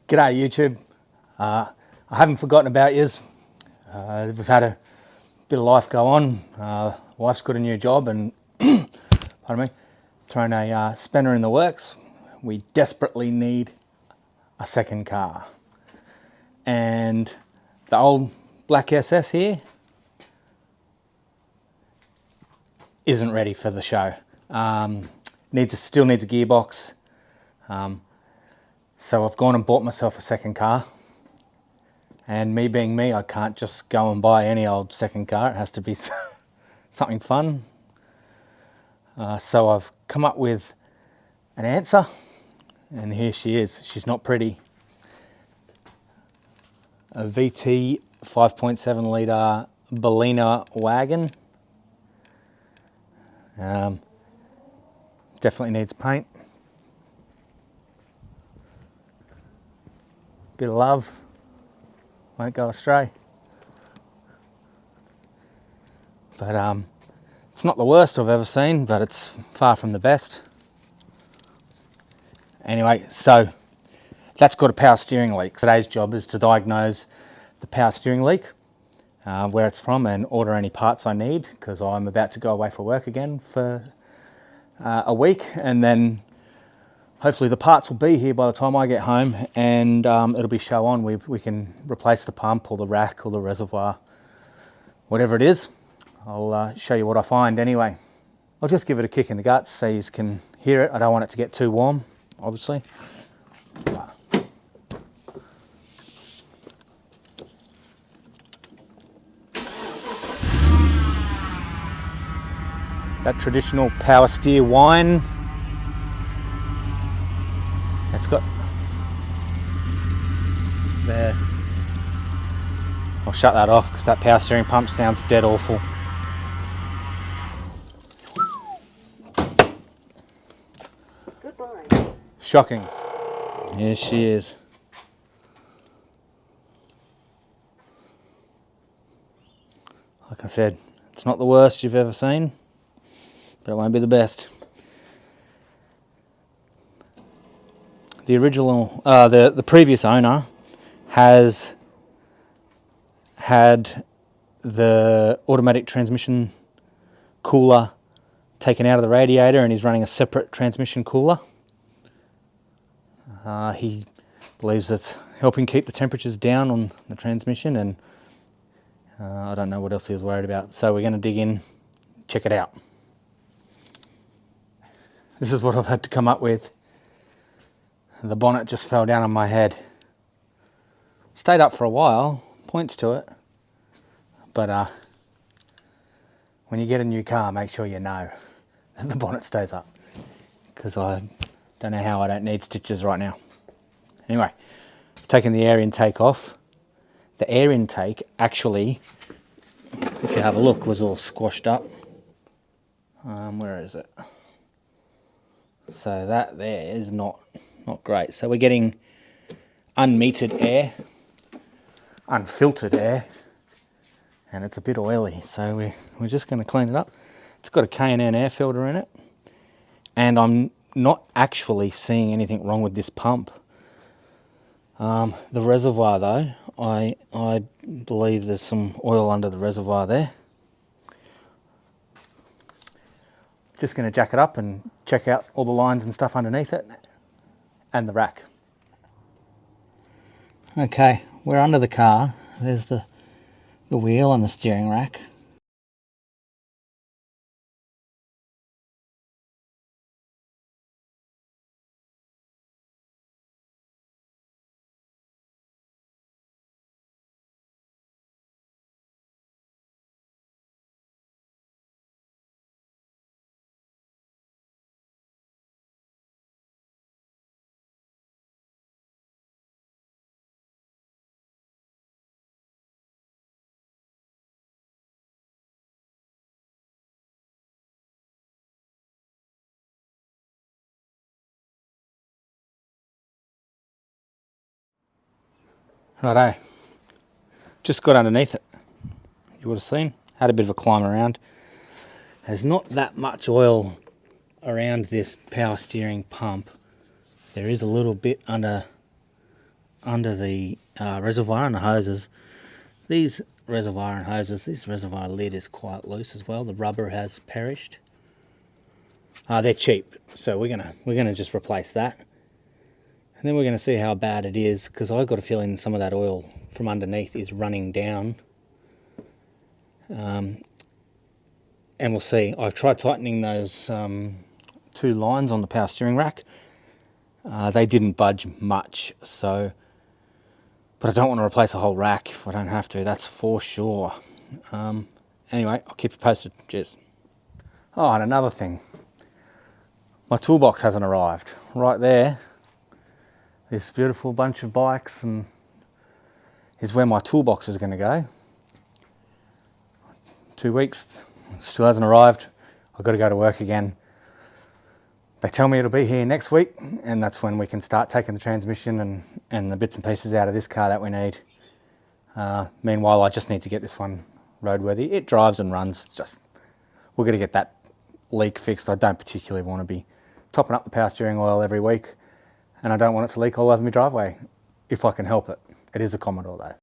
G'day YouTube. I haven't forgotten about yous. We've had a bit of life go on. Wife's got a new job and, pardon me, thrown a spanner in the works. We desperately need a second car. And the old black SS here isn't ready for the show. Still needs a gearbox. So I've gone and bought myself a second car, and me being me, I can't just go and buy any old second car. It has to be something fun. So I've come up with an answer, and here she is. She's not pretty. A VT 5.7 litre Berlina wagon. Definitely needs paint. Bit of love, won't go astray. But it's not the worst I've ever seen, but it's far from the best. Anyway, so that's got a power steering leak. Today's job is to diagnose the power steering leak, where it's from, and order any parts I need, because I'm about to go away for work again for a week, and then hopefully the parts will be here by the time I get home, and it'll be show on. We can replace the pump or the rack or the reservoir, whatever it is. I'll show you what I find anyway. I'll just give it a kick in the guts so you can hear it. I don't want it to get too warm, obviously. That traditional power steer whine. It's got there. I'll shut that off because that power steering pump sounds dead awful. Goodbye. Shocking. Here she is. Like I said, it's not the worst you've ever seen, but it won't be the best. The original, the previous owner has had the automatic transmission cooler taken out of the radiator, and he's running a separate transmission cooler. He believes it's helping keep the temperatures down on the transmission, and I don't know what else he was worried about. So we're going to dig in, check it out. This is what I've had to come up with. The bonnet just fell down on my head. Stayed up for a while, points to it. But when you get a new car, make sure you know that the bonnet stays up. Because I don't know how I don't need stitches right now. Anyway, taking the air intake off. The air intake actually, if you have a look, was all squashed up. Where is it? So that there is not great. So we're getting unmetered air, unfiltered air, and it's a bit oily. So we're just going to clean it up. It's got a K&N air filter in it, and I'm not actually seeing anything wrong with this pump. The reservoir though, I believe there's some oil under the reservoir there. Just going to jack it up and check out all the lines and stuff underneath it, and the rack. Okay, we're under the car. There's the wheel and the steering rack. Righto, just got underneath it. You would have seen, had a bit of a climb around. There's not that much oil around this power steering pump. There is a little bit under under the reservoir and the hoses. These reservoir and hoses, this reservoir lid is quite loose as well. The rubber has perished. They're cheap, so we're gonna just replace that, and then we're gonna see how bad it is, because I've got a feeling some of that oil from underneath is running down. And we'll see. I've tried tightening those 2 lines on the power steering rack. They didn't budge much, so. But I don't want to replace a whole rack if I don't have to, that's for sure. Anyway, I'll keep you posted. Cheers. Oh, and another thing. My toolbox hasn't arrived. Right there, this beautiful bunch of bikes and is where my toolbox is going to go. 2 weeks, still hasn't arrived. I've got to go to work again. They tell me it'll be here next week, and that's when we can start taking the transmission and the bits and pieces out of this car that we need. Meanwhile, I just need to get this one roadworthy. It drives and runs, just we're going to get that leak fixed. I don't particularly want to be topping up the power steering oil every week, and I don't want it to leak all over my driveway if I can help it. It is a Commodore though.